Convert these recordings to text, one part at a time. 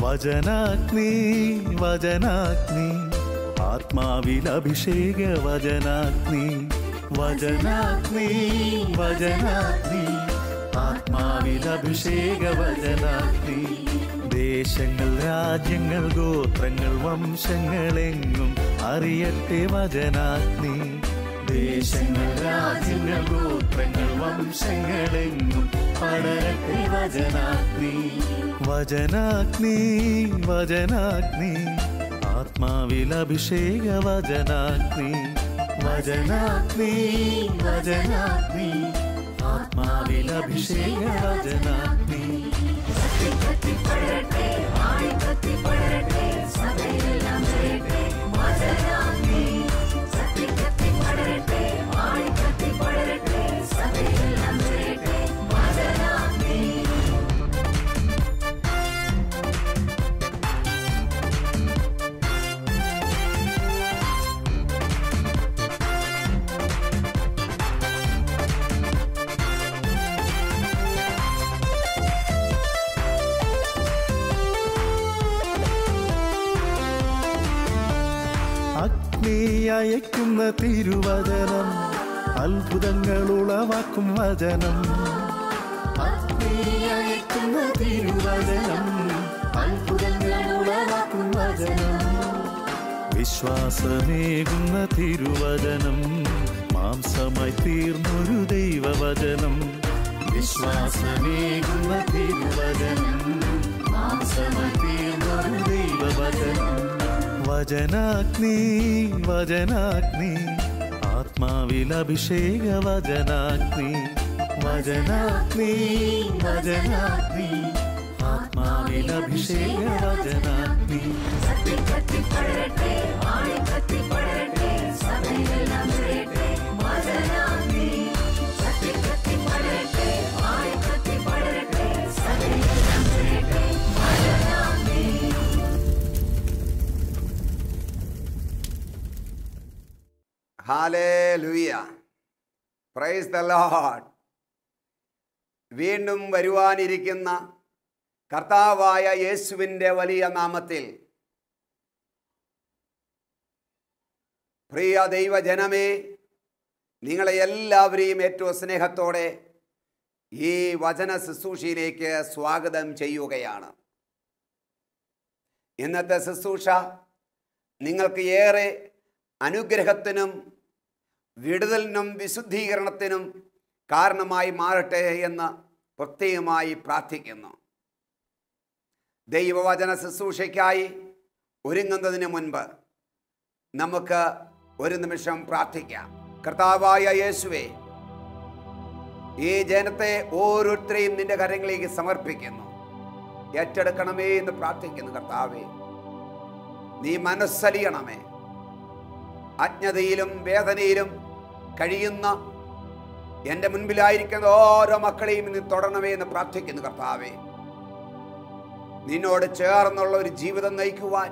വചനാഗ്നി വചനാഗ്നി ആത്മാവിൽ അഭിഷേക വചനാഗ്നി വചനാഗ്നി വചനാഗ്നി ആത്മാവിൽ അഭിഷേക വചനാഗ്നി ദേശങ്ങൾ രാജ്യങ്ങൾ ഗോത്രങ്ങൾ വംശങ്ങളെങ്ങും അറിയട്ടെ വചനാഗ്നി ദേശങ്ങൾ രാജ്യങ്ങൾ ഗോത്രങ്ങൾ വംശങ്ങളെങ്ങും പടരട്ടെ വചനാഗ്നി വചനാഗ്നി വചനാഗ്നി ആത്മാവിൽ അഭിഷേക വചനാഗ്നി വചനാഗ്നി വചനാഗ്നി ആത്മാവിൽ അഭിഷേക വചനാഗ്നി അയക്കുന്ന തിരുവചനം അത്ഭുതങ്ങൾ ഉളവാക്കും വചനം അയക്കുന്ന തിരുവചനം അത്ഭുതങ്ങൾ ഉളവാക്കും വചനം വിശ്വാസമേകുന്ന തിരുവചനം മാംസമായി തീർന്നൊരു ദൈവവചനം വിശ്വാസമേകുന്ന തിരുവചനം മാംസമായി തീർന്നൊരു ദൈവവചനം വചനാഗ്നി വചനാഗ്നി ആത്മാവിൽ അഭിഷേക വചനാഗ്നി വചനാഗ്നി വചനാഗ്നി ആത്മാവിൽ അഭിഷേക വചനാഗ്നി ഹല്ലേലൂയ, പ്രൈസ് ദ ലോർഡ്. വീണ്ടും വരുവാനിരിക്കുന്ന കർത്താവായ യേശുവിൻ്റെ വലിയ നാമത്തിൽ പ്രിയ ദൈവജനമേ, നിങ്ങളെ എല്ലാവരെയും ഏറ്റവും സ്നേഹത്തോടെ ഈ വചന ശുശ്രൂഷയിലേക്ക് സ്വാഗതം ചെയ്യുകയാണ്. ഇന്നത്തെ ശുശ്രൂഷ നിങ്ങൾക്ക് ഏറെ അനുഗ്രഹത്തിനും വിടുതലിനും വിശുദ്ധീകരണത്തിനും കാരണമായി മാറട്ടെ എന്ന് പ്രത്യേകമായി പ്രാർത്ഥിക്കുന്നു. ദൈവവചന ശുശ്രൂഷയ്ക്കായി ഒരുങ്ങുന്നതിന് മുൻപ് നമുക്ക് ഒരു നിമിഷം പ്രാർത്ഥിക്കാം. കർത്താവായ യേശുവേ, ഈ ജനത്തെ ഓരോരുത്തരെയും നിന്റെ കരങ്ങളിലേക്ക് സമർപ്പിക്കുന്നു. ഏറ്റെടുക്കണമേ എന്ന് പ്രാർത്ഥിക്കുന്നു. കർത്താവേ, നീ മനസ്സലിയണമേ. അജ്ഞതയിലും വേദനയിലും കഴിയുന്ന എൻ്റെ മുൻപിലായിരിക്കുന്ന ഓരോ മക്കളെയും നീ തൊടണമേ എന്ന് പ്രാർത്ഥിക്കുന്നു. കർത്താവേ, നിന്നോട് ചേർന്നുള്ള ഒരു ജീവിതം നയിക്കുവാൻ,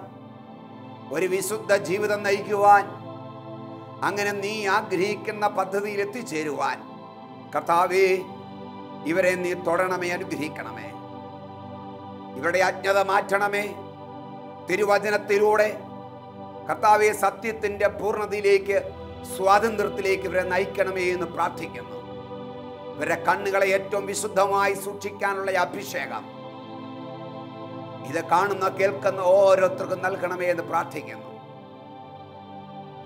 ഒരു വിശുദ്ധ ജീവിതം നയിക്കുവാൻ, അങ്ങനെ നീ ആഗ്രഹിക്കുന്ന പദ്ധതിയിൽ എത്തിച്ചേരുവാൻ കർത്താവേ, ഇവരെ നീ തൊടണമേ, അനുഗ്രഹിക്കണമേ. ഇവരുടെ അജ്ഞത മാറ്റണമേ. തിരുവചനത്തിലൂടെ കർത്താവെ സത്യത്തിൻ്റെ പൂർണ്ണതയിലേക്ക്, സ്വാതന്ത്ര്യത്തിലേക്ക് ഇവരെ നയിക്കണമേ എന്ന് പ്രാർത്ഥിക്കുന്നു. ഇവരുടെ കണ്ണുകളെ ഏറ്റവും വിശുദ്ധമായി സൂക്ഷിക്കാനുള്ള അഭിഷേകം ഇത് കാണുന്ന കേൾക്കുന്ന ഓരോരുത്തർക്കും നൽകണമേ എന്ന് പ്രാർത്ഥിക്കുന്നു.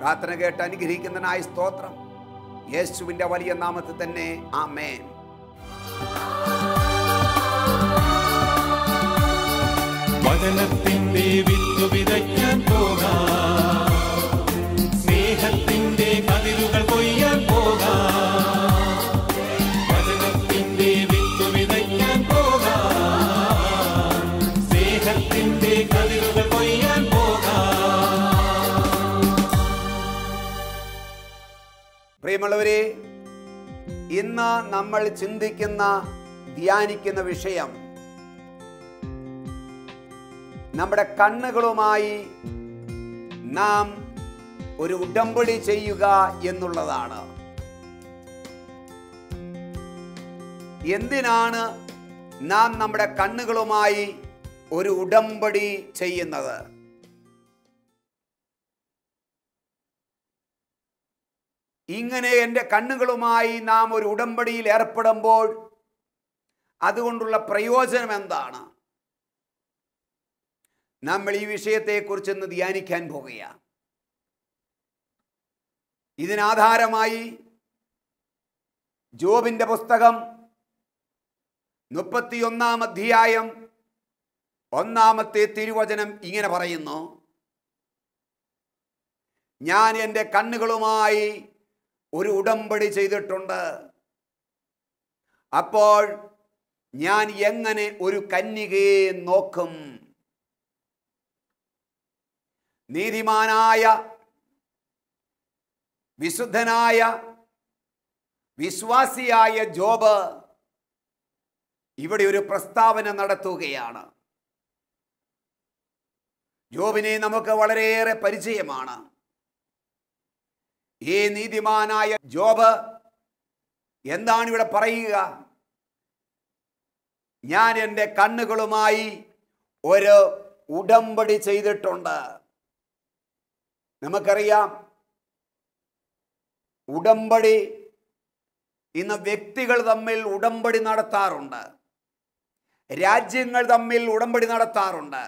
പ്രാർത്ഥന കേട്ട് അനുഗ്രഹിക്കുന്നതിനായി സ്തോത്രം. യേശുവിൻ്റെ വലിയ നാമത്തിൽ തന്നെ ആമേൻ. വചനത്തിന്റെ വിത്ത് വിതയ്ക്കാൻ പോകാം, സ്നേഹത്തിന്റെ കതിരുകൾ കൊയ്യാൻ പോകാം. വചനത്തിന്റെ വിത്ത് വിതയ്ക്കാൻ പോകാം, സ്നേഹത്തിന്റെ കതിരുകൾ കൊയ്യാൻ പോകാം. പ്രിയമുള്ളവരെ, ഇന്ന് നമ്മൾ ചിന്തിക്കുന്ന ധ്യാനിക്കുന്ന വിഷയം നമ്മുടെ കണ്ണുകളുമായി നാം ഒരു ഉടമ്പടി ചെയ്യുക എന്നുള്ളതാണ്. എന്തിനാണ് നാം നമ്മുടെ കണ്ണുകളുമായി ഒരു ഉടമ്പടി ചെയ്യുന്നത്. ഇങ്ങനെ എൻ്റെ കണ്ണുകളുമായി നാം ഒരു ഉടമ്പടിയിൽ ഏർപ്പെടുമ്പോൾ അതുകൊണ്ടുള്ള പ്രയോജനം എന്താണ്? നമ്മൾ ഈ വിഷയത്തെക്കുറിച്ച് ഇന്ന് ധ്യാനിക്കാൻ പോകുകയാണ്. ഇതിനാധാരമായി ജോബിൻ്റെ പുസ്തകം 31 അധ്യായം 1 തിരുവചനം ഇങ്ങനെ പറയുന്നു: ഞാൻ എൻ്റെ കണ്ണുകളുമായി ഒരു ഉടമ്പടി ചെയ്തിട്ടുണ്ട്. അപ്പോൾ ഞാൻ എങ്ങനെ ഒരു കന്യകയെ നോക്കും? നീതിമാനായ വിശുദ്ധനായ വിശ്വാസിയായ ജോബ് ഇവിടെ ഒരു പ്രസ്താവന നടത്തുകയാണ്. ജോബിനെ നമുക്ക് വളരെയേറെ പരിചയമാണ്. ഈ നീതിമാനായ ജോബ് എന്താണ് ഇവിടെ പറയുക? ഞാൻ എൻ്റെ കണ്ണുകളുമായി ഒരു ഉടമ്പടി ചെയ്തിട്ടുണ്ട്. നമുക്കറിയാം, ഉടമ്പടി ഇന്ന് വ്യക്തികൾ തമ്മിൽ ഉടമ്പടി നടത്താറുണ്ട്, രാജ്യങ്ങൾ തമ്മിൽ ഉടമ്പടി നടത്താറുണ്ട്,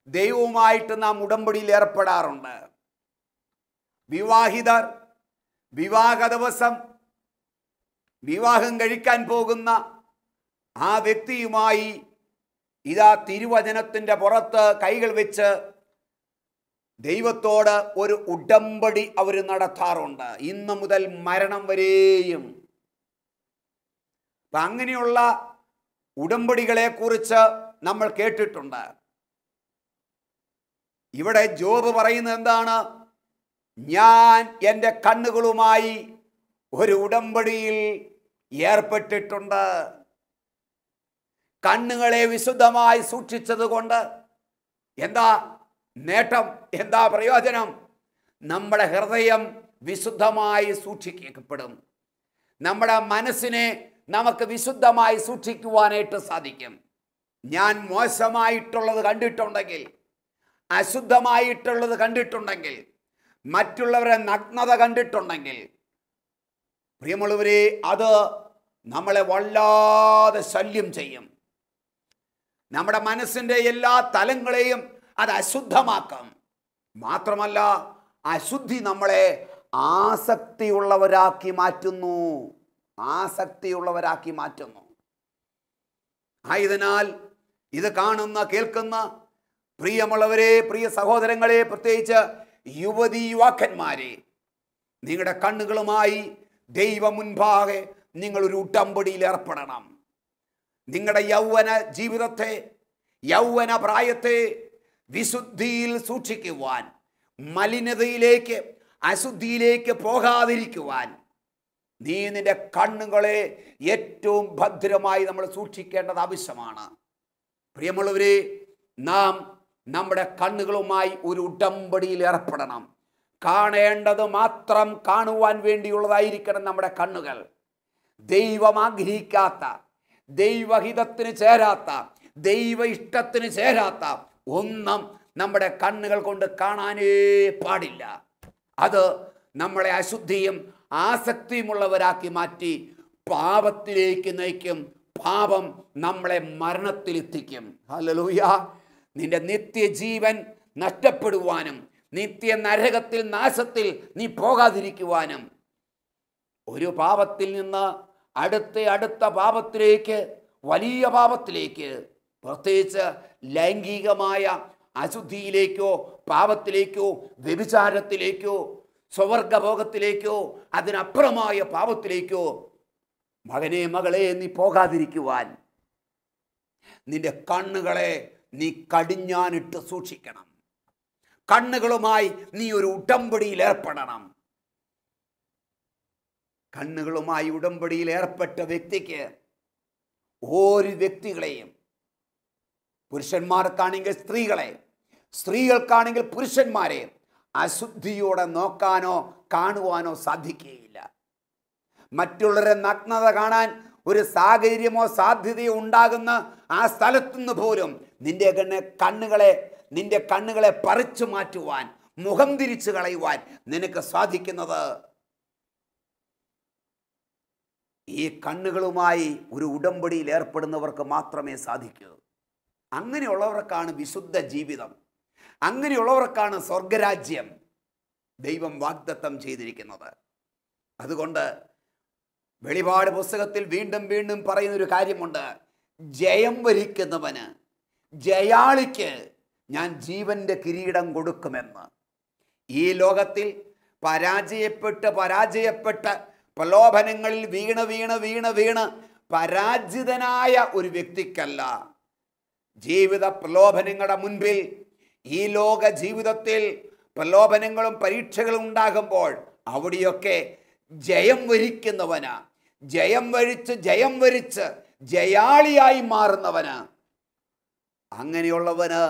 ദൈവവുമായിട്ട് നാം ഉടമ്പടിയിൽ ഏർപ്പെടാറുണ്ട്. വിവാഹിതർ വിവാഹ ദിവസം വിവാഹം കഴിക്കാൻ പോകുന്ന ആ വ്യക്തിയുമായി ഇതാ തിരുവചനത്തിൻ്റെ പുറത്ത് കൈകൾ വെച്ച് ദൈവത്തോട് ഒരു ഉടമ്പടി അവർ നടത്താറുണ്ട്, ഇന്ന് മുതൽ മരണം വരെയും. അപ്പം അങ്ങനെയുള്ള ഉടമ്പടികളെ കുറിച്ച് നമ്മൾ കേട്ടിട്ടുണ്ട്. ഇവിടെ ജോബ് പറയുന്നത് എന്താണ്? ഞാൻ എൻ്റെ കണ്ണുകളുമായി ഒരു ഉടമ്പടിയിൽ ഏർപ്പെട്ടിട്ടുണ്ട്. കണ്ണുകളെ വിശുദ്ധമായി സൂക്ഷിച്ചത് കൊണ്ട് എന്താ നേട്ടം, എന്താ പ്രയോജനം? നമ്മുടെ ഹൃദയം വിശുദ്ധമായി സൂക്ഷിക്കപ്പെടും. നമ്മുടെ മനസ്സിനെ നമുക്ക് വിശുദ്ധമായി സൂക്ഷിക്കുവാനായിട്ട് സാധിക്കും. ഞാൻ മോശമായിട്ടുള്ളത് കണ്ടിട്ടുണ്ടെങ്കിൽ, അശുദ്ധമായിട്ടുള്ളത് കണ്ടിട്ടുണ്ടെങ്കിൽ, മറ്റുള്ളവരെ നഗ്നത കണ്ടിട്ടുണ്ടെങ്കിൽ, പ്രിയമുള്ളവരെ, അത് നമ്മളെ വല്ലാതെ ശല്യം ചെയ്യും. നമ്മുടെ മനസ്സിൻ്റെ എല്ലാ തലങ്ങളെയും അത് അശുദ്ധമാക്കാം. മാത്രമല്ല, അശുദ്ധി നമ്മളെ ആസക്തിയുള്ളവരാക്കി മാറ്റുന്നു. ആയതിനാൽ ഇത് കാണുന്ന കേൾക്കുന്ന പ്രിയമുള്ളവരെ, പ്രിയ സഹോദരങ്ങളെ, പ്രത്യേകിച്ച് യുവതി യുവാക്കന്മാരെ, നിങ്ങളുടെ കണ്ണുകളുമായി ദൈവം മുൻപാകെ നിങ്ങളൊരു ഉടമ്പടിയിൽ ഏർപ്പെടണം. നിങ്ങളുടെ യൗവന ജീവിതത്തെ, യൗവന പ്രായത്തെ വിശുദ്ധിയിൽ സൂക്ഷിക്കുവാൻ, മലിനതയിലേക്ക്, അശുദ്ധിയിലേക്ക് പോകാതിരിക്കുവാൻ നീ നിന്റെ കണ്ണുകളെ ഏറ്റവും ഭദ്രമായി നമ്മൾ സൂക്ഷിക്കേണ്ടത് ആവശ്യമാണ്. പ്രിയമുള്ളവരെ, നാം നമ്മുടെ കണ്ണുകളുമായി ഒരു ഉടമ്പടിയിൽ ഏർപ്പെടണം. കാണേണ്ടത് മാത്രം കാണുവാൻ വേണ്ടിയുള്ളതായിരിക്കണം നമ്മുടെ കണ്ണുകൾ. ദൈവം ആഗ്രഹിക്കാത്ത, ദൈവഹിതത്തിന് ചേരാത്ത, ദൈവ ഇഷ്ടത്തിന് ചേരാത്ത ഒന്നും നമ്മുടെ കണ്ണുകൾ കൊണ്ട് കാണാനേ പാടില്ല. അത് നമ്മളെ അശുദ്ധിയും ആസക്തിയുമുള്ളവരാക്കി മാറ്റി പാപത്തിലേക്ക് നയിക്കും. പാപം നമ്മളെ മരണത്തിലെത്തിക്കും. ഹല്ലേലൂയ. നിന്റെ നിത്യജീവൻ നഷ്ടപ്പെടുവാനും നിത്യ നരകത്തിൽ, നാശത്തിൽ നീ പോകാതിരിക്കുവാനും, ഒരു പാപത്തിൽ നിന്ന് അടുത്ത പാപത്തിലേക്ക്, വലിയ പാപത്തിലേക്ക്, പ്രത്യേകിച്ച് ലൈംഗികമായ അശുദ്ധിയിലേക്കോ, പാപത്തിലേക്കോ, വ്യഭിചാരത്തിലേക്കോ, സ്വവർഗഭോഗത്തിലേക്കോ, അതിനപ്പുറമായ പാപത്തിലേക്കോ മകനെ, മകളെ, നീ പോകാതിരിക്കുവാൻ നിന്റെ കണ്ണുകളെ നീ കടിഞ്ഞാനിട്ട് സൂക്ഷിക്കണം. കണ്ണുകളുമായി നീ ഒരു ഉടമ്പടിയിൽ ഏർപ്പെടണം. കണ്ണുകളുമായി ഉടമ്പടിയിൽ ഏർപ്പെട്ട വ്യക്തിക്ക് ഒരു വ്യക്തികളെയും, പുരുഷന്മാർക്കാണെങ്കിൽ സ്ത്രീകളെ, സ്ത്രീകൾക്കാണെങ്കിൽ പുരുഷന്മാരെ അശുദ്ധിയോടെ നോക്കാനോ കാണുവാനോ സാധിക്കുകയില്ല. മറ്റുള്ളവരെ നഗ്നത കാണാൻ ഒരു സാഹചര്യമോ സാധ്യതയോ ഉണ്ടാകുന്ന ആ സ്ഥലത്തുനിന്ന് പോലും നിന്റെ കണ്ണുകളെ പറിച്ചു മാറ്റുവാൻ, മുഖം തിരിച്ചു കളയുവാൻ നിനക്ക് സാധിക്കുന്നത് ഈ കണ്ണുകളുമായി ഒരു ഉടമ്പടിയിൽ ഏർപ്പെടുന്നവർക്ക് മാത്രമേ സാധിക്കൂ. അങ്ങനെയുള്ളവർക്കാണ് വിശുദ്ധ ജീവിതം, അങ്ങനെയുള്ളവർക്കാണ് സ്വർഗരാജ്യം ദൈവം വാഗ്ദത്തം ചെയ്തിരിക്കുന്നത്. അതുകൊണ്ട് വെളിപാട് പുസ്തകത്തിൽ വീണ്ടും വീണ്ടും പറയുന്നൊരു കാര്യമുണ്ട്. ജയം വരിക്കുന്നവന്, ജയാളിക്ക് ഞാൻ ജീവന്റെ കിരീടം കൊടുക്കുമെന്ന്. ഈ ലോകത്തിൽ പരാജയപ്പെട്ട് പ്രലോഭനങ്ങളിൽ വീണ് പരാജിതനായ ഒരു വ്യക്തിക്കല്ല, ജീവിത പ്രലോഭനങ്ങളുടെ മുൻപിൽ, ഈ ലോക ജീവിതത്തിൽ പ്രലോഭനങ്ങളും പരീക്ഷകളും ഉണ്ടാകുമ്പോൾ അവിടെയൊക്കെ ജയം വരിക്കുന്നവന്, ജയം വരിച്ച് ജയാളിയായി മാറുന്നവന്, അങ്ങനെയുള്ളവന്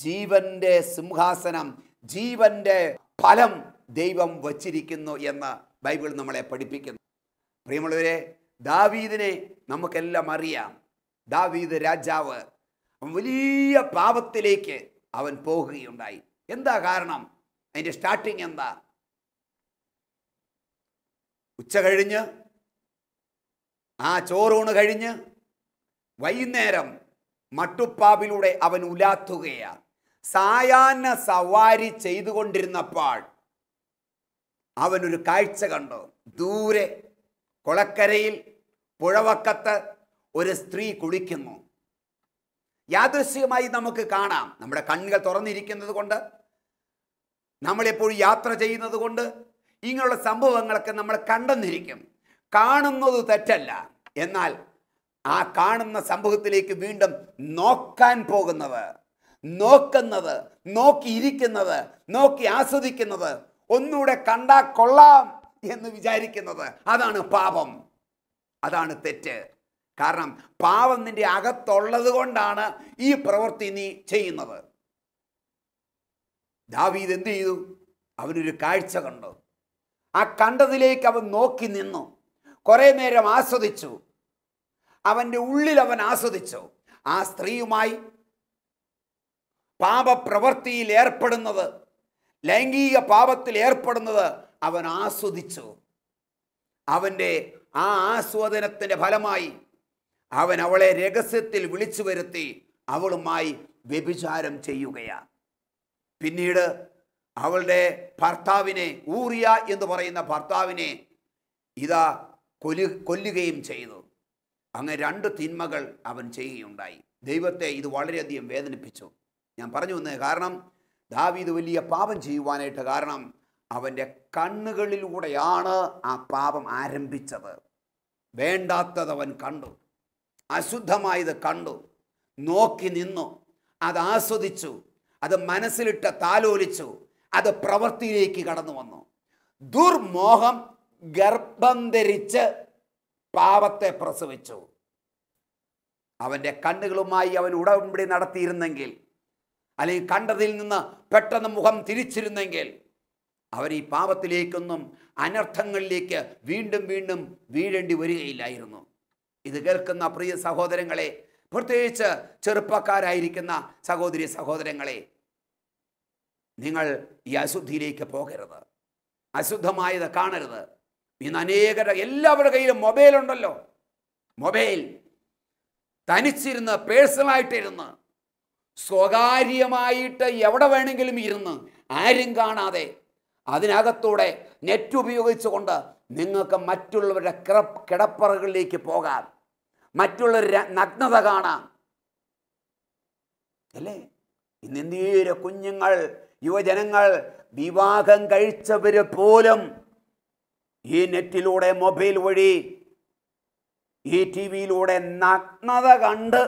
ജീവന്റെ സിംഹാസനം, ജീവന്റെ ഫലം ദൈവം വച്ചിരിക്കുന്നു എന്ന് ബൈബിൾ നമ്മളെ പഠിപ്പിക്കുന്നു. പ്രിയമുള്ളവരെ, ദാവീദിനെ നമുക്കെല്ലാം അറിയാം. ദാവീദ് രാജാവ് വലിയ പാപത്തിലേക്ക് അവൻ പോകുകയുണ്ടായി. എന്താ കാരണം? അതിൻ്റെ സ്റ്റാർട്ടിങ് എന്താ? ഉച്ച കഴിഞ്ഞ് ആ ചോറൂണ് കഴിഞ്ഞ് വൈകുന്നേരം മട്ടുപ്പാവിലൂടെ അവൻ ഉലാത്തുകയാണ്. സായാഹ്ന സവാരി ചെയ്തുകൊണ്ടിരുന്നപ്പോൾ അവനൊരു കാഴ്ച കണ്ടു. ദൂരെ കുളക്കരയിൽ പുഴവക്കത്ത് ഒരു സ്ത്രീ കുളിക്കുന്നു. യാദൃശ്ചികമായി നമുക്ക് കാണാം. നമ്മുടെ കണ്ണുകൾ തുറന്നിരിക്കുന്നത് കൊണ്ട്, നമ്മളെപ്പോഴും യാത്ര ചെയ്യുന്നത് കൊണ്ട് ഇങ്ങനെയുള്ള സംഭവങ്ങളൊക്കെ നമ്മൾ കണ്ടെന്നിരിക്കും. കാണുന്നത് തെറ്റല്ല. എന്നാൽ ആ കാണുന്ന സംഭവത്തിലേക്ക് വീണ്ടും നോക്കാൻ പോകുന്നത്, നോക്കിയിരിക്കുന്നത്, നോക്കി ആസ്വദിക്കുന്നത്, ഒന്നുകൂടെ കണ്ടാ കൊള്ളാം എന്ന് വിചാരിക്കുന്നത്, അതാണ് പാപം, അതാണ് തെറ്റ്. കാരണം പാപം നിന്റെ അകത്തുള്ളത് കൊണ്ടാണ് ഈ പ്രവൃത്തി നീ ചെയ്യുന്നത്. ദാവീദ് എന്ത് ചെയ്തു? അവനൊരു കാഴ്ച കണ്ടു. ആ കണ്ടതിലേക്ക് അവൻ നോക്കി നിന്നു. കുറെ നേരം ആസ്വദിച്ചു. അവൻ്റെ ഉള്ളിൽ അവൻ ആസ്വദിച്ചു. ആ സ്ത്രീയുമായി പാപപ്രവൃത്തിയിൽ ഏർപ്പെടുന്നത്, ലൈംഗിക പാപത്തിൽ ഏർപ്പെടുന്നത് അവൻ ആസ്വദിച്ചു. അവൻ്റെ ആ ആസ്വാദനത്തിൻ്റെ ഫലമായി അവൻ അവളെ രഹസ്യത്തിൽ വിളിച്ചു വരുത്തി അവളുമായി വ്യഭിചാരം ചെയ്യുകയാണ്. പിന്നീട് അവളുടെ ഭർത്താവിനെ, ഊറിയ എന്ന് പറയുന്ന ഭർത്താവിനെ ഇതാ കൊല്ലുകയും ചെയ്തു. അങ്ങനെ 2 തിന്മകൾ അവൻ ചെയ്യുകയുണ്ടായി. ദൈവത്തെ ഇത് വളരെയധികം വേദനിപ്പിച്ചു. ഞാൻ പറഞ്ഞു വന്നത് കാരണം ദാവീദ് വലിയ പാപം ചെയ്യുവാനായിട്ട് കാരണം അവൻ്റെ കണ്ണുകളിലൂടെയാണ് ആ പാപം ആരംഭിച്ചത്. വേണ്ടാത്തത് അവൻ കണ്ടു, അശുദ്ധമായത് കണ്ടു, നോക്കി നിന്നു, അത് ആസ്വദിച്ചു, അത് മനസ്സിലിട്ട് താലോലിച്ചു, അത് പ്രവൃത്തിയിലേക്ക് കടന്നു വന്നു. ദുർമോഹം ഗർഭം ധരിച്ച് പാപത്തെ പ്രസവിച്ചു. അവൻ്റെ കണ്ണുകളുമായി അവൻ ഉടമ്പടി നടത്തിയിരുന്നെങ്കിൽ, അല്ലെങ്കിൽ കണ്ടതിൽ നിന്ന് പെട്ടെന്ന് മുഖം തിരിച്ചിരുന്നെങ്കിൽ, അവർ ഈ പാപത്തിലേക്കൊന്നും അനർത്ഥങ്ങളിലേക്ക് വീണ്ടും വീണ്ടും വീഴേണ്ടി വരികയില്ലായിരുന്നു. ഇത് കേൾക്കുന്ന പ്രിയ സഹോദരങ്ങളെ, പ്രത്യേകിച്ച് ചെറുപ്പക്കാരായിരിക്കുന്ന സഹോദരി സഹോദരങ്ങളെ, നിങ്ങൾ ഈ അശുദ്ധിയിലേക്ക് പോകരുത്, അശുദ്ധമായത് കാണരുത്. ഇന്ന് എല്ലാവരുടെ കയ്യിലും മൊബൈൽ ഉണ്ടല്ലോ. മൊബൈൽ തനിച്ചിരുന്ന്, പേഴ്സണലായിട്ടിരുന്ന്, സ്വകാര്യമായിട്ട് എവിടെ വേണമെങ്കിലും ഇരുന്ന്, ആരും കാണാതെ അതിനകത്തൂടെ നെറ്റ് ഉപയോഗിച്ചുകൊണ്ട് നിങ്ങൾക്ക് മറ്റുള്ളവരുടെ കിടപ്പറകളിലേക്ക് പോകാം, മറ്റുള്ളവരുടെ നഗ്നത കാണാം അല്ലേ? ഇന്ന് എന്തേറെ കുഞ്ഞുങ്ങൾ, യുവജനങ്ങൾ, വിവാഹം കഴിച്ചവർ പോലും ഈ നെറ്റിലൂടെ, മൊബൈൽ വഴി, ഈ ടി വിയിലൂടെ നഗ്നത കണ്ട്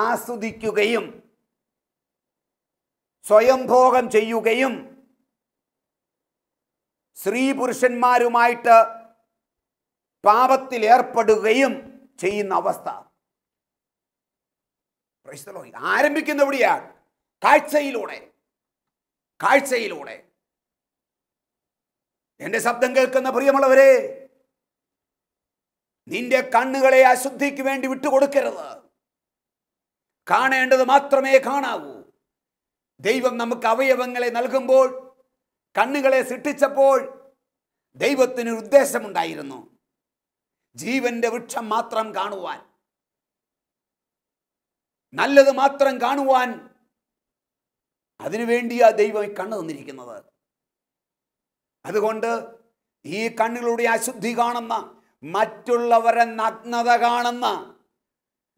ആസ്വദിക്കുകയും സ്വയംഭോഗം ചെയ്യുകയും സ്ത്രീ പുരുഷന്മാരുമായിട്ട് പാപത്തിൽ ഏർപ്പെടുകയും ചെയ്യുന്ന അവസ്ഥ ആരംഭിക്കുന്ന എവിടെയാണ്? കാഴ്ചയിലൂടെ. എൻ്റെ ശബ്ദം കേൾക്കുന്ന പ്രിയമുള്ളവരെ, നിന്റെ കണ്ണുകളെ അശുദ്ധിക്ക് വേണ്ടി വിട്ടുകൊടുക്കരുത്. കാണേണ്ടത് മാത്രമേ കാണാവൂ. ദൈവം നമുക്ക് അവയവങ്ങളെ നൽകുമ്പോൾ, കണ്ണുകളെ സൃഷ്ടിച്ചപ്പോൾ ദൈവത്തിന് ഉദ്ദേശമുണ്ടായിരുന്നു. ജീവന്റെ വൃക്ഷം മാത്രം കാണുവാൻ, നല്ലത് മാത്രം കാണുവാൻ, അതിനുവേണ്ടിയാ ദൈവം ഈ കണ്ണ് തന്നിരിക്കുന്നത്. അതുകൊണ്ട് ഈ കണ്ണുകളുടെ അശുദ്ധി കാണുന്ന, മറ്റുള്ളവരെ നഗ്നത കാണുന്ന,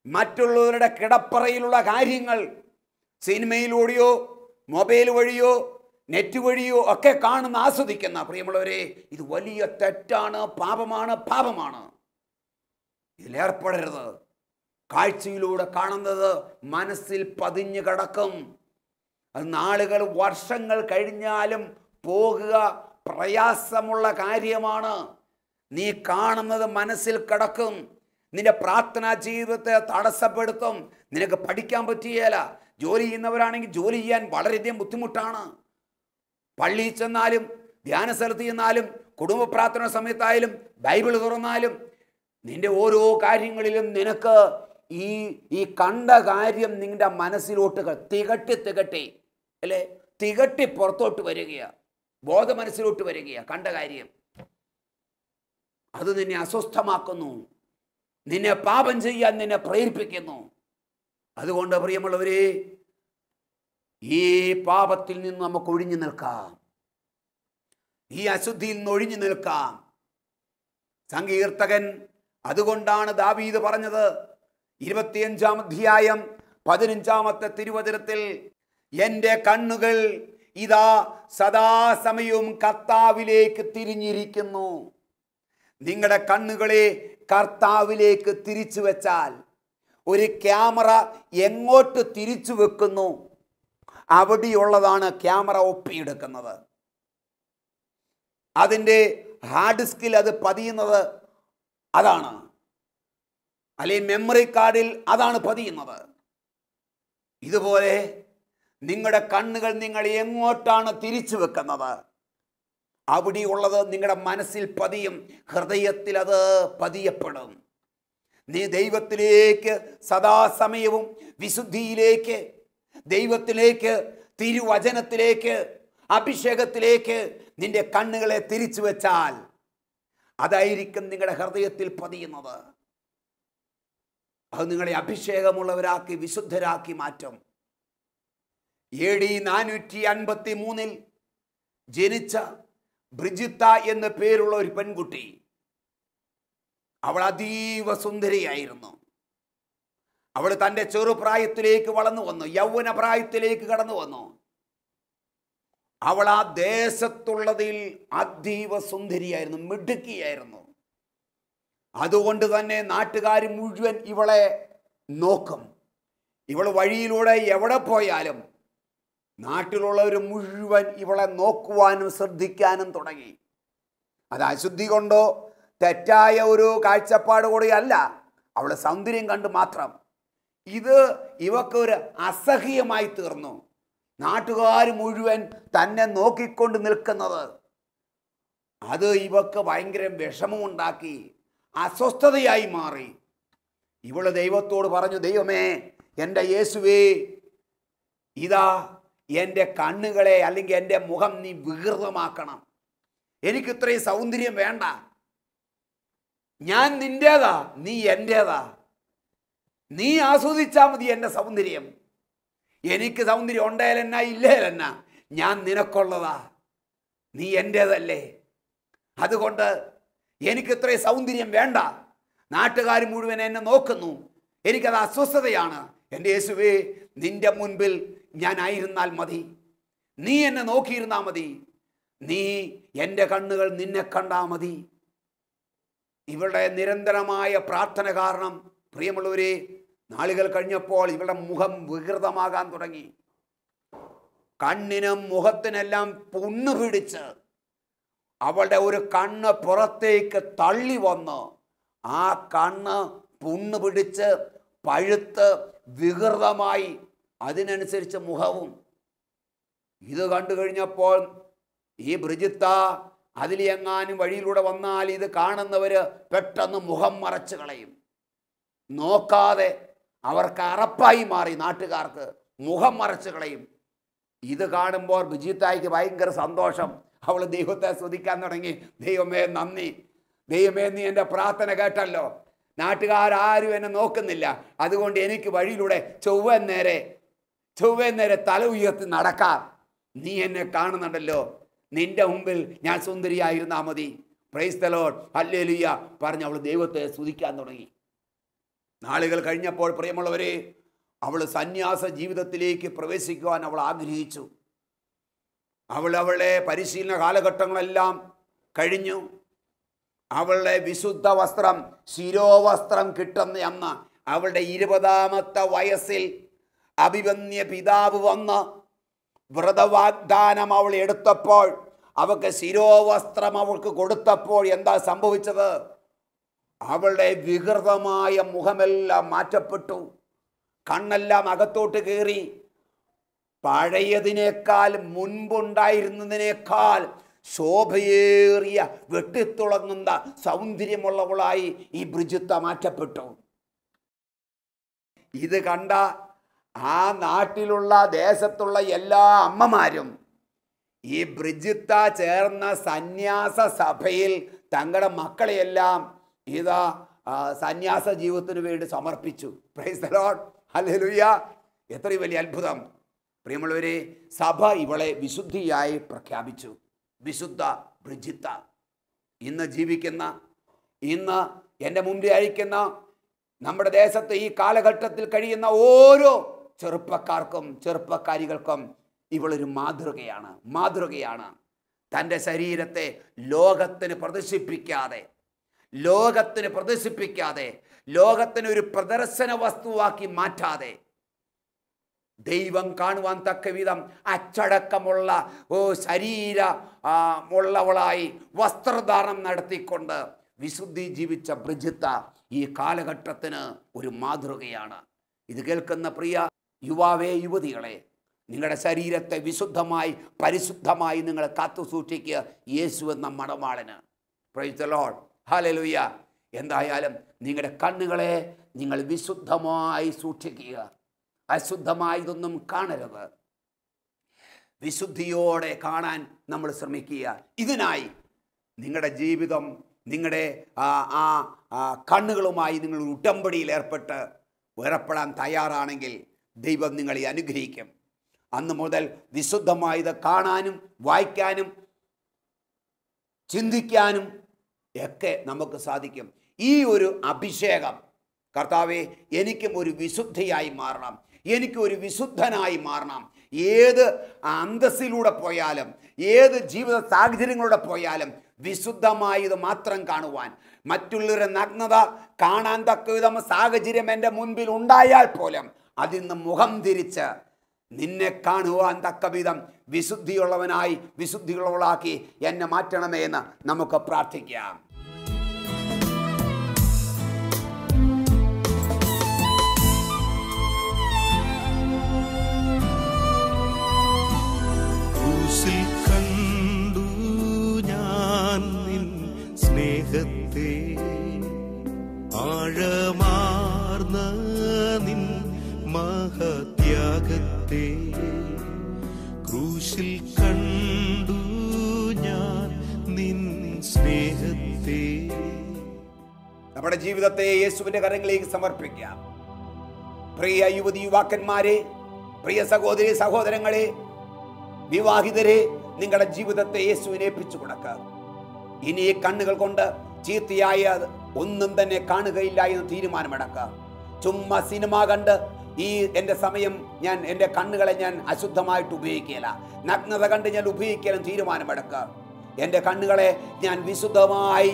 മറ്റുള്ളവരുടെ കിടപ്പറയിലുള്ള കാര്യങ്ങൾ സിനിമയിലൂടെയോ മൊബൈൽ വഴിയോ നെറ്റ് വഴിയോ ഒക്കെ കാണുന്ന, ആസ്വദിക്കുന്ന പ്രിയമുള്ളവരെ, ഇത് വലിയ തെറ്റാണ്, പാപമാണ്. ഇതിലേർപ്പെടരുത്. കാഴ്ചയിലൂടെ കാണുന്നത് മനസ്സിൽ പതിഞ്ഞു കിടക്കും. അത് നാളുകൾ വർഷങ്ങൾ കഴിഞ്ഞാലും പോകുക പ്രയാസമുള്ള കാര്യമാണ്. നീ കാണുന്നത് മനസ്സിൽ കിടക്കും. നിന്റെ പ്രാർത്ഥനാ ജീവിതത്തെ തടസ്സപ്പെടുത്തും. നിനക്ക് പഠിക്കാൻ പറ്റിയേല. ജോലി ചെയ്യുന്നവരാണെങ്കിൽ ജോലി ചെയ്യാൻ വളരെയധികം ബുദ്ധിമുട്ടാണ്. പള്ളിയിൽ ചെന്നാലും, ധ്യാന സ്ഥലത്ത് ചെന്നാലും, കുടുംബ പ്രാർത്ഥന സമയത്തായാലും, ബൈബിൾ തുറന്നാലും, നിന്റെ ഓരോ കാര്യങ്ങളിലും നിനക്ക് ഈ കണ്ട കാര്യം നിന്റെ മനസ്സിലോട്ട് തികട്ടി അല്ലേ, തികട്ടി പുറത്തോട്ട് വരികയാണ്, ബോധ മനസ്സിലോട്ട് വരികയാണ്. കണ്ട കാര്യം അത് നിന്നെ അസ്വസ്ഥമാക്കുന്നു, നിന്നെ പാപം ചെയ്യാൻ നിന്നെ പ്രേരിപ്പിക്കുന്നു. അതുകൊണ്ട് പ്രിയമുള്ളവരെ, ഈ പാപത്തിൽ നിന്ന് നമുക്ക് ഒഴിഞ്ഞു നിൽക്കാം, ഈ അശുദ്ധിയിൽ നിന്ന് ഒഴിഞ്ഞു നിൽക്കാം. സങ്കീർത്തകൻ അതുകൊണ്ടാണ് ദാവീദ് പറഞ്ഞത് 25-ാം അധ്യായം 15-ാമത്തെ തിരുവചനത്തിൽ, എൻ്റെ കണ്ണുകൾ ഇതാ സദാസമയവും കർത്താവിലേക്ക് തിരിഞ്ഞിരിക്കുന്നു. നിങ്ങളുടെ കണ്ണുകളെ കർത്താവിലേക്ക് തിരിച്ചു വെച്ചാൽ, ഒരു ക്യാമറ എങ്ങോട്ട് തിരിച്ചു വെക്കുന്നു അവിടെയുള്ളതാണ് ക്യാമറ ഒപ്പിയെടുക്കുന്നത്. അതിൻ്റെ ഹാർഡ് ഡിസ്കിൽ അത് പതിയുന്നത് അതാണ്, അല്ലെങ്കിൽ മെമ്മറി കാർഡിൽ അതാണ് പതിയുന്നത്. ഇതുപോലെ നിങ്ങളുടെ കണ്ണുകൾ നിങ്ങൾ എങ്ങോട്ടാണ് തിരിച്ചു വെക്കുന്നത് അവിടെയുള്ളത് നിങ്ങളുടെ മനസ്സിൽ പതിയും, ഹൃദയത്തിൽ അത് പതിയപ്പെടും. നീ ദൈവത്തിലേക്ക് സദാസമയവും, വിശുദ്ധിയിലേക്ക്, ദൈവത്തിലേക്ക്, തിരുവചനത്തിലേക്ക്, അഭിഷേകത്തിലേക്ക് നിന്റെ കണ്ണുകളെ തിരിച്ചു വെച്ചാൽ അതായിരിക്കും നിങ്ങളുടെ ഹൃദയത്തിൽ പതിയുന്നത്. അത് നിങ്ങളെ അഭിഷേകമുള്ളവരാക്കി, വിശുദ്ധരാക്കി മാറ്റും. AD 453 ജനിച്ച ബ്രിജിത്ത എന്ന പേരുള്ള ഒരു പെൺകുട്ടി, അവൾ അതീവ സുന്ദരിയായിരുന്നു. അവൾ തൻ്റെ ചെറുപ്രായത്തിലേക്ക് വളർന്നു വന്നു, യൗവന പ്രായത്തിലേക്ക് കടന്നു വന്നു. അവൾ ആ ദേശത്തുള്ളതിൽ അതീവ സുന്ദരിയായിരുന്നു, മിടുക്കിയായിരുന്നു. അതുകൊണ്ട് തന്നെ നാട്ടുകാർ മുഴുവൻ ഇവളെ നോക്കും. ഇവൾ വഴിയിലൂടെ എവിടെ പോയാലും നാട്ടിലുള്ളവർ മുഴുവൻ ഇവളെ നോക്കുവാനും ശ്രദ്ധിക്കാനും തുടങ്ങി. അത് അശുദ്ധി കൊണ്ടോ തെറ്റായ ഒരു കാഴ്ചപ്പാട് കൂടിയല്ല, അവളെ സൗന്ദര്യം കണ്ട് മാത്രം. ഇത് ഇവക്കൊരു അസഹ്യമായി തീർന്നു. നാട്ടുകാർ മുഴുവൻ തന്നെ നോക്കിക്കൊണ്ട് നിൽക്കുന്നത് അത് ഇവക്ക് ഭയങ്കര വിഷമമുണ്ടാക്കി, അസ്വസ്ഥതയായി മാറി. ഇവള് ദൈവത്തോട് പറഞ്ഞു, ദൈവമേ, എൻ്റെ യേശുവേ, ഇതാ എൻ്റെ കണ്ണുകളെ അല്ലെങ്കിൽ എൻ്റെ മുഖം നീ വികൃതമാക്കണം. എനിക്ക് ഇത്രയും സൗന്ദര്യം വേണ്ട. ഞാൻ നിൻ്റേതാ, നീ എൻ്റേതാ. നീ ആസ്വദിച്ചാൽ മതി എൻ്റെ സൗന്ദര്യം. എനിക്ക് സൗന്ദര്യം ഉണ്ടായാലെന്നാ ഇല്ലേലെന്നാ, ഞാൻ നിനക്കുള്ളതാ, നീ എൻ്റേതല്ലേ. അതുകൊണ്ട് എനിക്ക് ഇത്രയും സൗന്ദര്യം വേണ്ട. നാട്ടുകാർ മുഴുവൻ എന്നെ നോക്കുന്നു, എനിക്കത് അസ്വസ്ഥതയാണ്. എൻ്റെ യേശുവേ, നിൻ്റെ മുൻപിൽ ഞാനായിരുന്നാൽ മതി, നീ എന്നെ നോക്കിയിരുന്നാൽ മതി, നീ എൻ്റെ കണ്ണുകൾ നിന്നെ കണ്ടാൽ മതി. ഇവളുടെ നിരന്തരമായ പ്രാർത്ഥന കാരണം പ്രിയമുള്ളവരെ, നാളുകൾ കഴിഞ്ഞപ്പോൾ ഇവളുടെ മുഖം വികൃതമാകാൻ തുടങ്ങി. കണ്ണിനും മുഖത്തിനെല്ലാം പുണ്ണ് പിടിച്ച് അവളുടെ ഒരു കണ്ണ് പുറത്തേക്ക് തള്ളി വന്ന് ആ കണ്ണ് പുണ്ണ് പിടിച്ച് പഴുത്ത് വികൃതമായി, അതിനനുസരിച്ച് മുഖവും. ഇത് കണ്ടു കഴിഞ്ഞപ്പോൾ ഈ ബ്രിജിത്ത അതിലെങ്ങാനും വഴിയിലൂടെ വന്നാൽ ഇത് കാണുന്നവര് പെട്ടെന്ന് മുഖം മറച്ചു കളയും. നോക്കാതെ അവർക്ക് അറപ്പായി മാറി, നാട്ടുകാർക്ക് മുഖം മറച്ചു കളയും. ഇത് കാണുമ്പോൾ ബിജിത്തായിക്ക് ഭയങ്കര സന്തോഷം. അവൾ ദൈവത്തെ സ്തുതിക്കാൻ തുടങ്ങി. ദൈവമേ നന്ദി, ദൈവമേ നീ എൻ്റെ പ്രാർത്ഥന കേട്ടല്ലോ. നാട്ടുകാരും എന്നെ നോക്കുന്നില്ല, അതുകൊണ്ട് എനിക്ക് വഴിയിലൂടെ ചൊവ്വേ നേരെ തല ഉയർത്തി നടക്കാം. നീ എന്നെ കാണുന്നുണ്ടല്ലോ, നിന്റെ മുമ്പിൽ ഞാൻ സുന്ദരിയായിരുന്നാ മതി. പ്രൈസ് ദ ലോർഡ്, ഹല്ലേലൂയ പറഞ്ഞ് അവൾ ദൈവത്തെ സ്തുതിക്കാൻ തുടങ്ങി. നാളുകൾ കഴിഞ്ഞപ്പോൾ പ്രിയമുള്ളവരെ, അവൾ സന്യാസ ജീവിതത്തിലേക്ക് പ്രവേശിക്കുവാൻ അവൾ ആഗ്രഹിച്ചു. അവളുടെ പരിശീലന കാലഘട്ടങ്ങളെല്ലാം കഴിഞ്ഞു. അവളുടെ വിശുദ്ധ വസ്ത്രം, ശിരോവസ്ത്രം കിട്ടുന്ന അന്ന് അവളുടെ 20-ാമത്തെ വയസ്സിൽ അഭിമന്യ പിതാവ് വന്ന് വ്രതവാഗ്ദാനം അവൾ എടുത്തപ്പോൾ, അവൾക്ക് ശിരോവസ്ത്രം അവൾക്ക് കൊടുത്തപ്പോൾ എന്താ സംഭവിച്ചത്? അവളുടെ വികൃതമായ മുഖമെല്ലാം മാറ്റപ്പെട്ടു, കണ്ണെല്ലാം അകത്തോട്ട് കയറി. പഴയതിനേക്കാൾ മുൻപുണ്ടായിരുന്നതിനേക്കാൾ ശോഭയേറിയ വെട്ടിത്തുളങ്ങുന്ന സൗന്ദര്യമുള്ളവളായി ഈ ബ്രിജിത്ത മാറ്റപ്പെട്ടു. ഇത് കണ്ട ആ നാട്ടിലുള്ള ദേശത്തുള്ള എല്ലാ അമ്മമാരും ഈ ബ്രിജിത്ത ചേർന്ന സന്യാസ സഭയിൽ തങ്ങളുടെ മക്കളെയെല്ലാം ഇതാ സന്യാസ ജീവിതത്തിന് വേണ്ടി സമർപ്പിച്ചു. Price the lord, hallelujah. എത്രയും വലിയ അത്ഭുതം പ്രിയമുള്ളവരെ. സഭ ഇവളെ വിശുദ്ധിയായി പ്രഖ്യാപിച്ചു. വിശുദ്ധ ബ്രിജിത്ത. ഇന്ന് ജീവിക്കുന്ന, ഇന്ന് എൻ്റെ മുമ്പിൽ അയക്കുന്ന, നമ്മുടെ ദേശത്ത് ഈ കാലഘട്ടത്തിൽ കഴിയുന്ന ഓരോ ചെറുപ്പക്കാർക്കും ചെറുപ്പക്കാരികൾക്കും ഇവളൊരു മാതൃകയാണ്. തൻ്റെ ശരീരത്തെ ലോകത്തിന് പ്രദർശിപ്പിക്കാതെ, ലോകത്തിന് ഒരു പ്രദർശന വസ്തുവാക്കി മാറ്റാതെ, ദൈവം കാണുവാൻ തക്ക വിധം അച്ചടക്കമുള്ള ശരീര ഉള്ളവളായി വസ്ത്രധാരണം നടത്തിക്കൊണ്ട് വിശുദ്ധി ജീവിച്ച ബ്രിജിത്ത ഈ കാലഘട്ടത്തിന് ഒരു മാതൃകയാണ്. ഇത് കേൾക്കുന്ന പ്രിയ യുവാവേ, യുവതികളെ, നിങ്ങളുടെ ശരീരത്തെ വിശുദ്ധമായി പരിശുദ്ധമായി നിങ്ങൾ കാത്തു സൂക്ഷിക്കുക യേശു എന്ന മണവാളന്. Praise the lord, hallelujah. എന്തായാലും നിങ്ങളുടെ കണ്ണുകളെ നിങ്ങൾ വിശുദ്ധമായി സൂക്ഷിക്കുക. അശുദ്ധമായതൊന്നും കാണരുത്. വിശുദ്ധിയോടെ കാണാൻ നമ്മൾ ശ്രമിക്കുക. ഇതിനായി നിങ്ങളുടെ ജീവിതം, നിങ്ങളുടെ കണ്ണുകളുമായി നിങ്ങൾ ഉടമ്പടിയിൽ ഏർപ്പെടാൻ തയ്യാറാണെങ്കിൽ ദൈവം നിങ്ങളെ അനുഗ്രഹിക്കും. അന്ന് മുതൽ വിശുദ്ധമായത് കാണാനും വായിക്കാനും ചിന്തിക്കാനും ഒക്കെ നമുക്ക് സാധിക്കും. ഈ ഒരു അഭിഷേകം, കർത്താവേ എനിക്കും ഒരു വിശുദ്ധയായി മാറണം, എനിക്കൊരു വിശുദ്ധനായി മാറണം. ഏത് അന്തസ്സിലൂടെ പോയാലും, ഏത് ജീവിത സാഹചര്യങ്ങളിലൂടെ പോയാലും വിശുദ്ധമായത് മാത്രം കാണുവാൻ, മറ്റുള്ളവരുടെ നഗ്നത കാണാൻ തക്കവിധം സാഹചര്യം എൻ്റെ മുൻപിൽ ഉണ്ടായാൽ പോലും അതിൽ നിന്ന് മുഖം തിരിച്ച് നിന്നെ കാണുവാൻ തക്കവിധം വിശുദ്ധിയുള്ളവനായി, വിശുദ്ധിയുള്ളവളാക്കി എന്നെ മാറ്റണമേ എന്ന് നമുക്ക് പ്രാർത്ഥിക്കാം. കണ്ടു ഞാൻ നിൻ സ്നേഹത്തെ, ആഴമാർന്ന നിൻ മഹത്യാഗത്തെ. ക്രൂശിൽ കണ്ടു ഞാൻ നിൻ സ്നേഹത്തെ. നമ്മുടെ ജീവിതത്തെ യേശുവിന്റെ കരങ്ങളിലേക്ക് സമർപ്പിക്കാം. പ്രിയ യുവതി യുവാക്കന്മാരെ, പ്രിയ സഹോദരി സഹോദരങ്ങളെ, വിവാഹിതരെ, നിങ്ങളുടെ ജീവിതത്തെ യേശുവിനെ ഏൽപ്പിച്ചു കൊടുക്കുക. ഇനി ഈ കണ്ണുകൾ കൊണ്ട് ചീത്തയായ ഒന്നും തന്നെ കാണുകയില്ല എന്ന് തീരുമാനമെടുക്കുക. ചുമ്മാ സിനിമ കണ്ട് ഈ എൻ്റെ സമയം എൻ്റെ കണ്ണുകളെ ഞാൻ അശുദ്ധമായിട്ട് ഉപയോഗിക്കുകയില്ല, നഗ്നത കണ്ട് ഞാൻ ഉപയോഗിക്കാനും തീരുമാനമെടുക്കുക. എൻ്റെ കണ്ണുകളെ ഞാൻ വിശുദ്ധമായി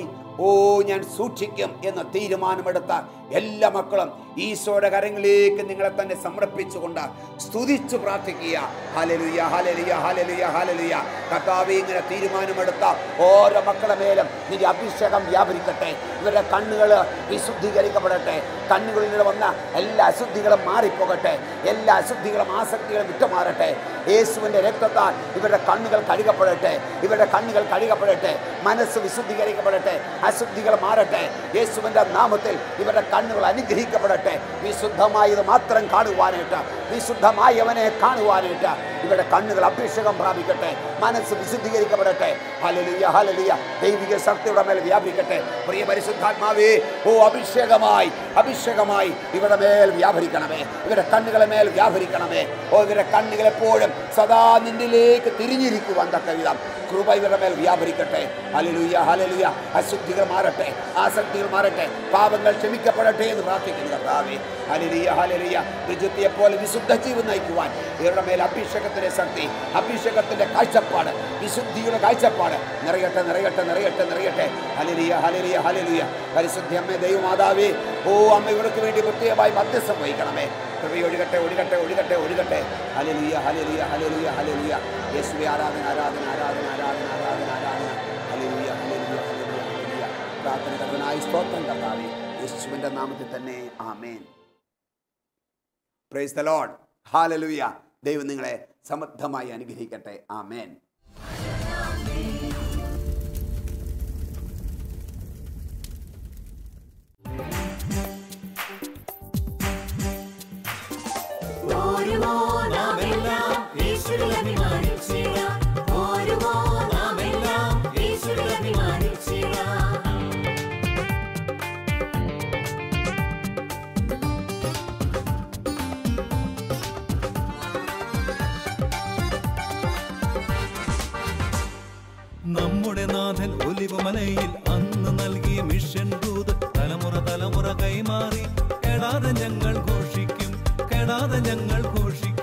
ഞാൻ സൂക്ഷിക്കും എന്ന തീരുമാനമെടുത്ത എല്ലാ മക്കളും ഈശോയുടെ കരങ്ങളിലേക്ക് നിങ്ങളെ തന്നെ സമർപ്പിച്ചുകൊണ്ട് സ്തുതിച്ചു പ്രാർത്ഥിക്കുക. Hallelujah, hallelujah, hallelujah, hallelujah. കർത്താവേ, ഇങ്ങനെ തീരുമാനമെടുത്ത ഓരോ മക്കളുടെ മേലും നിന്റെ അഭിഷേകം വ്യാപരിക്കട്ടെ. ഇവരുടെ കണ്ണുകൾ വിശുദ്ധീകരിക്കപ്പെടട്ടെ. കണ്ണുകളിൽ വന്ന എല്ലാ അശുദ്ധികളും മാറിപ്പോകട്ടെ. എല്ലാ അശുദ്ധികളും ആസക്തികളും വിട്ടുമാറട്ടെ. യേശുവിൻ്റെ രക്തത്താൽ ഇവരുടെ കണ്ണുകൾ കഴുകപ്പെടട്ടെ, ഇവരുടെ കണ്ണുകൾ കഴുകപ്പെടട്ടെ, മനസ്സ് വിശുദ്ധീകരിക്കപ്പെടട്ടെ, അശുദ്ധികൾ മാറട്ടെ. യേശുവിൻ്റെ നാമത്തിൽ ഇവരുടെ കണ്ണുകൾ അനുഗ്രഹിക്കപ്പെടട്ടെ. വിശുദ്ധമായത് മാത്രം കാണുവാനായിട്ട്, വിശുദ്ധമായവനെ കാണുവാനായിട്ട് ഇവരുടെ കണ്ണുകൾ അഭിഷേകം പ്രാപിക്കട്ടെ, മനസ്സ് വിശുദ്ധീകരിക്കപ്പെടട്ടെ. Hallelujah, hallelujah. ദൈവിക ശക്തിയുടെ മേൽ വ്യാപരിക്കട്ടെ. പ്രിയ പരിശുദ്ധാത്മാവേ, ഓ അഭിഷേകമായി അഭിഷേകമായി ഇവരുടെ മേൽ വ്യാപരിക്കണമേ, ഇവരുടെ കണ്ണുകളെ മേൽ വ്യാപരിക്കണമേ. ഓ ഇവരുടെ കണ്ണുകൾ എപ്പോഴും സദാ നിന്നിലേക്ക് തിരിഞ്ഞിരിക്കുവാൻ തക്ക വിധം കൃപ ഇവരുടെ മേൽ വ്യാപരിക്കട്ടെ. Hallelujah, hallelujah. അശുദ്ധികൾ മാറട്ടെ, ആസക്തികൾ മാറട്ടെ, പാപങ്ങൾ ക്ഷമിക്കപ്പെടട്ടെ എന്ന് പ്രാർത്ഥിക്കുന്നു കർത്താവേ. Hallelujah, hallelujah. വിശുദ്ധിയെപ്പോലെ വിശുദ്ധ ജീവൻ നയിക്കുവാൻ ഇവരുടെ മേൽ അഭിഷേകത്തിന്റെ ശക്തി, അഭിഷേകത്തിന്റെ കാഴ്ചപ്പാട്, വിശുദ്ധിയുടെ കാഴ്ചപ്പാട് നിറയട്ടെ, നിറയട്ടെ, നിറയട്ടെ, നിറയട്ടെ. Hallelujah, hallelujah, hallelujah. പരിശുദ്ധ അമ്മേ, ദൈവമാതാവേ, ഓ അമ്മ ഇവർക്ക് വേണ്ടി പ്രത്യേകമായി മധ്യസ്ഥം വഹിക്കണമേ. കൃപയൊഴുകട്ടെ, ഒഴുകട്ടെ, ഒഴുകട്ടെ, ഒഴുകട്ടെ. Hallelujah, hallelujah, hallelujah, hallelujah. യേശുവേ ആരാധന, ആരാധന, ആരാധന, ആരാധന, ആരാധന, ആരാധന. Hallelujah, hallelujah, hallelujah, hallelujah. പ്രാർത്ഥനകർത്തനായി സ്തോത്രം കർത്താവേ, യേശുവിന്റെ നാമത്തിൽ തന്നെ amen. Praise the lord. Hallelujah. ദൈവം നിങ്ങളെ സമൃദ്ധമായി അനുഗ്രഹിക്കട്ടെ. ആമേൻ. നമ്മുടെ നാഥൻ ഒലിവുമലയിൽ അന്ന് നൽകിയ മിഷൻ ദൂത് തലമുറ തലമുറ കൈമാറി കെടാതെ ഞങ്ങൾ ഘോഷിക്കും, കെടാതെ ഞങ്ങൾ ഘോഷിക്കും.